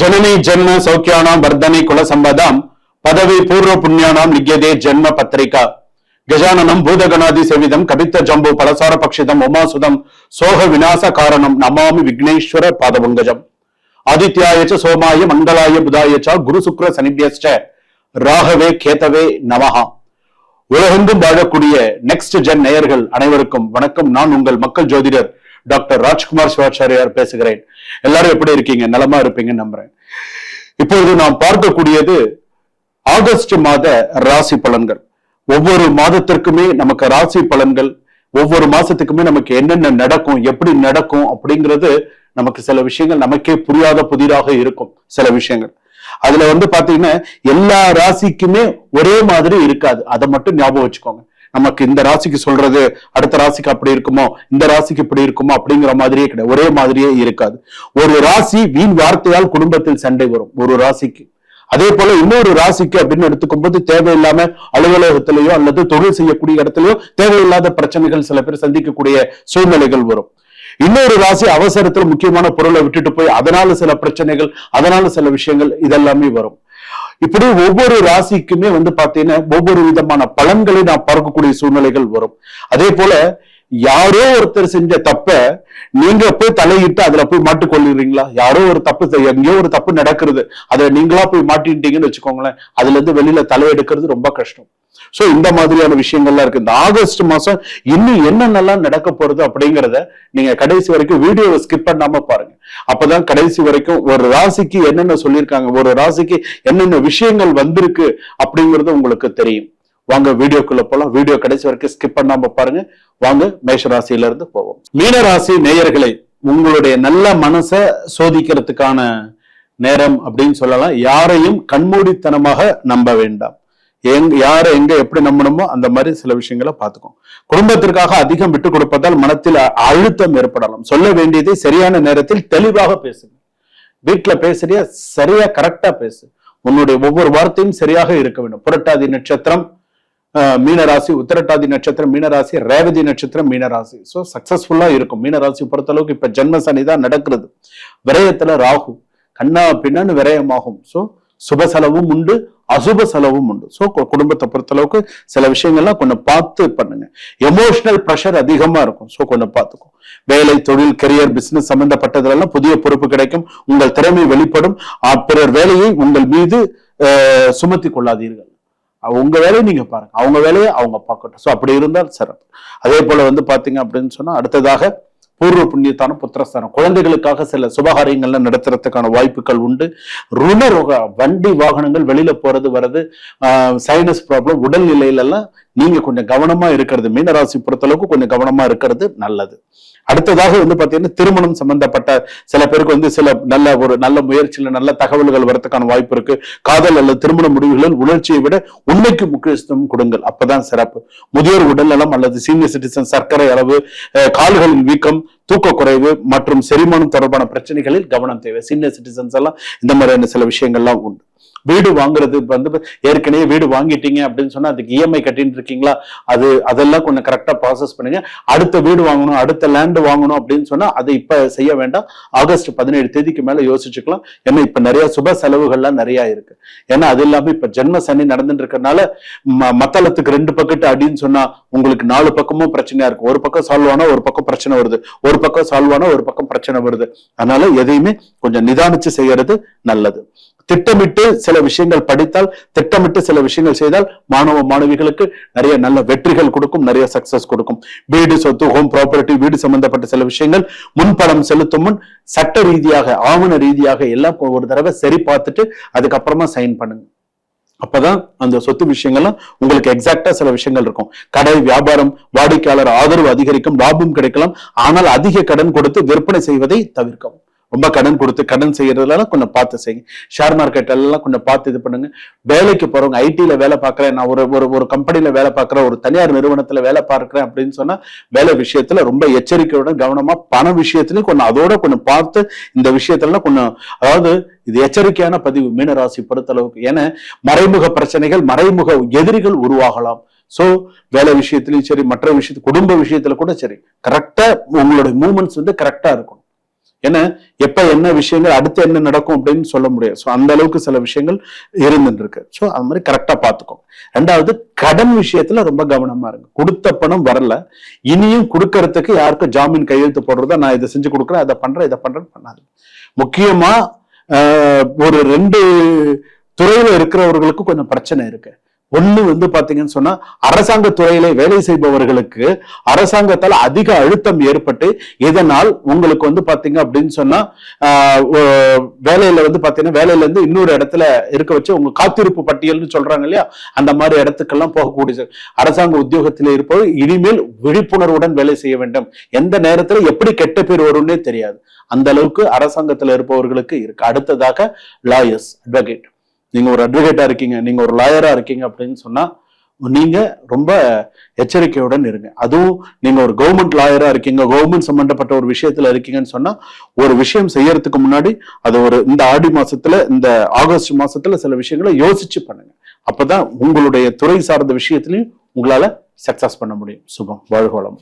जननी जन्म सौख्यानां वर्धने कुल संपदां पदवी पूर्व पुण्यानां लिख्यते जन्म पत्रिका गजाननं भूतगणादि सेविदं कवित्त जम्बू पलसार पक्षितम् उमासुदं सोह विनाश कारणं नमामि विघ्नेश्वर पादपङ्कजम् आदित्याय च सोमाय मंगलाय बुधाय च गुरु शुक्र शनिभ्यश्च ராகவே கேதவே நமஹா. உலகெங்கும் வாழக்கூடிய நெக்ஸ்ட் ஜென் நேயர்கள் அனைவருக்கும் வணக்கம். நான் உங்கள் மக்கள் ஜோதிடர் டாக்டர் ராஜ்குமார் சிவாச்சாரியார் பேசுகிறேன். எல்லாரும் எப்படி இருக்கீங்க? நலமா இருப்பீங்கன்னு நம்புறேன். இப்பொழுது நாம் பார்க்கக்கூடியது ஆகஸ்ட் மாத ராசி பலன்கள். ஒவ்வொரு மாதத்திற்குமே நமக்கு ராசி பலன்கள், ஒவ்வொரு மாசத்துக்குமே நமக்கு என்னென்ன நடக்கும், எப்படி நடக்கும் அப்படிங்கிறது நமக்கு சில விஷயங்கள் நமக்கே புரியாத புதிதாக இருக்கும். சில விஷயங்கள் அதுல பாத்தீங்கன்னா எல்லா ராசிக்குமே ஒரே மாதிரி இருக்காது. அதை மட்டும் ஞாபகம் வச்சுக்கோங்க. நமக்கு இந்த ராசிக்கு சொல்றது அடுத்த ராசிக்கு அப்படி இருக்குமோ, இந்த ராசிக்கு இப்படி இருக்குமோ அப்படிங்கிற மாதிரியே கிடையாது. ஒரே மாதிரியே இருக்காது. ஒரு ராசி வீண் வார்த்தையால் குடும்பத்தில் சண்டை வரும் ஒரு ராசிக்கு. அதே போல இன்னொரு ராசிக்கு அப்படின்னு எடுத்துக்கும் போது தேவையில்லாம அலுவலகத்திலேயோ அல்லது தொழில் செய்யக்கூடிய இடத்துலயோ தேவையில்லாத பிரச்சனைகள் சில பேர் சந்திக்கக்கூடிய சூழ்நிலைகள் வரும். இன்னொரு ராசி அவசரத்துல முக்கியமான பொருளை விட்டுட்டு போய் அதனால சில பிரச்சனைகள், அதனால சில விஷயங்கள் இதெல்லாமே வரும். இப்படி ஒவ்வொரு ராசிக்குமே பாத்தீங்கன்னா ஒவ்வொரு விதமான பலன்களை நான் பார்க்கக்கூடிய சூழ்நிலைகள் வரும். அதே போல யாரோ ஒருத்தர் செஞ்ச தப்ப நீங்க போய் தலையிட்டு அதுல போய் மாட்டுக்கொள்ளுறீங்களா? யாரோ ஒரு தப்பு, எங்கேயோ ஒரு தப்பு நடக்கிறது, அதுல நீங்களா போய் மாட்டிட்டீங்கன்னு வச்சுக்கோங்களேன். அதுல இருந்து வெளியில தலையெடுக்கிறது ரொம்ப கஷ்டம். சோ இந்த மாதிரியான விஷயங்கள்லாம் இருக்கு. இந்த ஆகஸ்ட் மாசம் இன்னும் என்னென்னலாம் நடக்க போறது அப்படிங்கிறத நீங்க கடைசி வரைக்கும் வீடியோவை ஸ்கிப் பண்ணாம பாருங்க. அப்பதான் கடைசி வரைக்கும் ஒரு ராசிக்கு என்னென்ன சொல்லியிருக்காங்க, ஒரு ராசிக்கு என்னென்ன விஷயங்கள் வந்திருக்கு அப்படிங்கிறது உங்களுக்கு தெரியும். வாங்க வீடியோக்குள்ள போலாம். வீடியோ கடைசி வரைக்கும் ஸ்கிப் பண்ணாம பாருங்க. வாங்க மேஷ ராசியில இருந்து போவோம். மீனராசி நேயர்களை, உங்களுடைய நல்ல மனசை சோதிக்கிறதுக்கான நேரம் அப்படின்னு சொல்லலாம். யாரையும் கண்மூடித்தனமாக நம்ப வேண்டாம். யாரை எங்க எப்படி நம்பணுமோ அந்த மாதிரி சில விஷயங்களை பார்த்துக்கோம். குடும்பத்திற்காக அதிகம் விட்டு கொடுப்பதால் மனத்தில் அழுத்தம் ஏற்படலாம். சொல்ல வேண்டியதை சரியான நேரத்தில் தெளிவாக பேசுங்க. வீட்டுல பேசுறியா, சரியா கரெக்டா பேசு. உன்னுடைய ஒவ்வொரு வார்த்தையும் சரியாக இருக்க வேண்டும். புரட்டாதி நட்சத்திரம் மீனராசி, உத்திரட்டாதி நட்சத்திரம் மீனராசி, ரேவதி நட்சத்திரம் மீனராசி. ஸோ சக்சஸ்ஃபுல்லா இருக்கும். மீனராசி பொறுத்த அளவுக்கு இப்ப ஜென்ம சனி தான் நடக்கிறது. விரயத்துல ராகு, கண்ணா பின்னான்னு விரயமாகும். ஸோ சுப செலவும் உண்டு, அசுப செலவும் உண்டு. ஸோ குடும்பத்தை பொறுத்த அளவுக்கு சில விஷயங்கள்லாம் கொஞ்சம் பார்த்து பண்ணுங்க. எமோஷனல் ப்ரெஷர் அதிகமா இருக்கும். ஸோ கொஞ்சம் பார்த்துக்கும். வேலை, தொழில், கெரியர், பிசினஸ் சம்பந்தப்பட்டதெல்லாம் புதிய பொறுப்பு கிடைக்கும். உங்கள் திறமை வெளிப்படும். பிறர் வேலையை உங்கள் மீது சுமத்தி கொள்ளாதீர்கள். உங்க வேலையை நீங்க பாருங்க, அவங்க வேலையை அவங்க பார்க்கட்டும். ஸோ அப்படி இருந்தால் சிறப்பு. அதே போல பாத்தீங்க அப்படின்னு சொன்னா அடுத்ததாக பூர்வ புண்ணியத்தான புத்திரஸ்தானம். குழந்தைகளுக்காக சில சுபகாரியங்கள்லாம் நடத்துறதுக்கான வாய்ப்புகள் உண்டு. ருணரோக, வண்டி வாகனங்கள் வெளியில போறது வர்றது, சைனஸ் ப்ராப்ளம், உடல்நிலையில எல்லாம் நீங்க கொஞ்சம் கவனமா இருக்கிறது, மீனராசி பொறுத்தளவுக்கு கொஞ்சம் கவனமா இருக்கிறது நல்லது. அடுத்ததாக பாத்தீங்கன்னா திருமணம் சம்பந்தப்பட்ட சில பேருக்கு சில நல்ல முயற்சியில நல்ல தகவல்கள் வரதுக்கான வாய்ப்பு இருக்கு. காதல் அல்லது திருமண முடிவுகளில் உணர்ச்சியை விட உண்மைக்கு முக்கியத்துவம் கொடுங்கள். அப்பதான் சிறப்பு. முதியோர் உடல்நலம் அல்லது சீனியர் சிட்டிசன் சர்க்கரை அளவு, கால்களின் வீக்கம், தூக்க குறைவு மற்றும் செரிமானம் தொடர்பான பிரச்சனைகளில் கவனம் தேவை. சீனியர் சிட்டிசன்ஸ் எல்லாம் இந்த மாதிரியான சில விஷயங்கள்லாம் உண்டு. வீடு வாங்குறது ஏற்கனவே வீடு வாங்கிட்டீங்க அப்படின்னு சொன்னா அதுக்கு இஎம்ஐ கட்டிட்டு இருக்கீங்களா, அதெல்லாம் கொஞ்சம் கரெக்டா ப்ராசஸ் பண்ணுங்க. அடுத்த வீடு வாங்கணும், அடுத்த லேண்ட் வாங்கணும் அப்படின்னு சொன்னா அதை இப்ப செய்ய வேண்டாம். ஆகஸ்ட் 17 தேதிக்கு மேல யோசிச்சுக்கலாம். ஏன்னா இப்ப நிறைய சுப செலவுகள்லாம் நிறைய இருக்கு. ஏன்னா அது இல்லாம இப்ப ஜென்ம சனி நடந்துட்டு இருக்கறனால மத்தளத்துக்கு 2 பக்கெட் அப்படின்னு சொன்னா உங்களுக்கு 4 பக்கமும் பிரச்சனையா இருக்கு. ஒரு பக்கம் சால்வ் ஆனா ஒரு பக்கம் பிரச்சனை வருது, ஒரு பக்கம் சால்வ் ஆனா ஒரு பக்கம் பிரச்சனை வருது. அதனால எதையுமே கொஞ்சம் நிதானிச்சு செய்யறது நல்லது. திட்டமிட்டு சில விஷயங்கள் படித்தால், திட்டமிட்டு சில விஷயங்கள் செய்தால் மாணவ மாணவிகளுக்கு நிறைய நல்ல வெற்றிகள் கொடுக்கும், நிறைய சக்சஸ் கொடுக்கும். வீடு, சொத்து, ஹோம் ப்ராப்பர்ட்டி, வீடு சம்பந்தப்பட்ட சில விஷயங்கள் முன்பணம் செலுத்தும் முன் சட்ட ரீதியாக, ஆவண ரீதியாக எல்லாம் ஒரு தடவை சரி பார்த்துட்டு அதுக்கப்புறமா சைன் பண்ணுங்க. அப்பதான் அந்த சொத்து விஷயங்கள்லாம் உங்களுக்கு எக்ஸாக்டா சில விஷயங்கள் இருக்கும். கடை, வியாபாரம், வாடிக்கையாளர் ஆதரவு அதிகரிக்கும், லாபம் கிடைக்கலாம். ஆனால் அதிக கடன் கொடுத்து விற்பனை செய்வதை தவிர்க்கவும். ரொம்ப கடன் கொடுத்து கடன் செய்யறதுல கொஞ்சம் பார்த்து செய்யுங்க. ஷேர் மார்க்கெட் எல்லாம் கொஞ்சம் பார்த்து இது பண்ணுங்க. வேலைக்கு போறவங்க, ஐடில வேலை பார்க்கறேன், நான் ஒரு கம்பெனில வேலை பார்க்கறேன், ஒரு தனியார் நிறுவனத்துல வேலை பார்க்கிறேன் அப்படின்னு சொன்னா வேலை விஷயத்துல ரொம்ப எச்சரிக்கையுடன் கவனமா, பண விஷயத்திலையும் கொஞ்சம் அதோட கொஞ்சம் பார்த்து இந்த விஷயத்துல கொஞ்சம், அதாவது இது எச்சரிக்கையான பதிவு மீனராசி பொறுத்தளவுக்கு. ஏன்னா மறைமுக பிரச்சனைகள், மறைமுக எதிரிகள் உருவாகலாம். சோ வேலை விஷயத்திலயும் சரி, மற்ற விஷயத்து, குடும்ப விஷயத்துல கூட சரி, கரெக்டா உங்களுடைய மூவ்மெண்ட்ஸ் கரெக்டா இருக்கும். ஏன்னா எப்ப என்ன விஷயங்கள் அடுத்து என்ன நடக்கும் அப்படின்னு சொல்ல முடியாது. ஸோ அந்த அளவுக்கு சில விஷயங்கள் இருந்துட்டு இருக்கு. ஸோ அது மாதிரி கரெக்டா பார்த்துக்கோங்க. ரெண்டாவது, கடன் விஷயத்துல ரொம்ப கவனமா இருங்க. கொடுத்த பணம் வரல, இனியும் கொடுக்கறதுக்கு யாருக்கும் ஜாமீன் கையெழுத்து போடுறதா நான் இதை செஞ்சு கொடுக்குறேன், அதை பண்றேன் பண்ணாது. முக்கியமா ஒரு 2 துறையில இருக்கிறவர்களுக்கு கொஞ்சம் பிரச்சனை இருக்கு. ஒண்ணு பாத்தீங்கன்னு சொன்னா, அரசாங்க துறையில வேலை செய்பவர்களுக்கு அரசாங்கத்தால் அதிக அழுத்தம் ஏற்பட்டு, இதனால் உங்களுக்கு பாத்தீங்க அப்படின்னு சொன்னா வேலையில பாத்தீங்கன்னா வேலையில இருந்து இன்னொரு இடத்துல இருக்க வச்சு உங்க காத்திருப்பு பட்டியல்னு சொல்றாங்க இல்லையா, அந்த மாதிரி இடத்துக்கெல்லாம் போகக்கூடிய அரசாங்க உத்தியோகத்தில் இருப்பவர் இனிமேல் விழிப்புணர்வுடன் வேலை செய்ய வேண்டும். எந்த நேரத்துல எப்படி கெட்ட பேர் வரும்னே தெரியாது. அந்த அளவுக்கு அரசாங்கத்துல இருப்பவர்களுக்கு இருக்கு. அடுத்ததாக லாயர்ஸ், அட்வொகேட். நீங்க ஒரு அட்வொகேட்டா இருக்கீங்க, நீங்க ஒரு லாயரா இருக்கீங்க அப்படின்னு சொன்னா நீங்க ரொம்ப எச்சரிக்கையுடன் இருங்க. அதுவும் நீங்க ஒரு கவர்மெண்ட் லாயரா இருக்கீங்க, கவர்மெண்ட் சம்பந்தப்பட்ட ஒரு விஷயத்துல இருக்கீங்கன்னு சொன்னா, ஒரு விஷயம் செய்யறதுக்கு முன்னாடி அது இந்த ஆடி மாசத்துல, இந்த ஆகஸ்ட் மாசத்துல சில விஷயங்களை யோசிச்சு பண்ணுங்க. அப்பதான் உங்களுடைய துறை சார்ந்த விஷயத்திலையும் உங்களால சக்சஸ் பண்ண முடியும். சுபம், வாழ்க வளம்.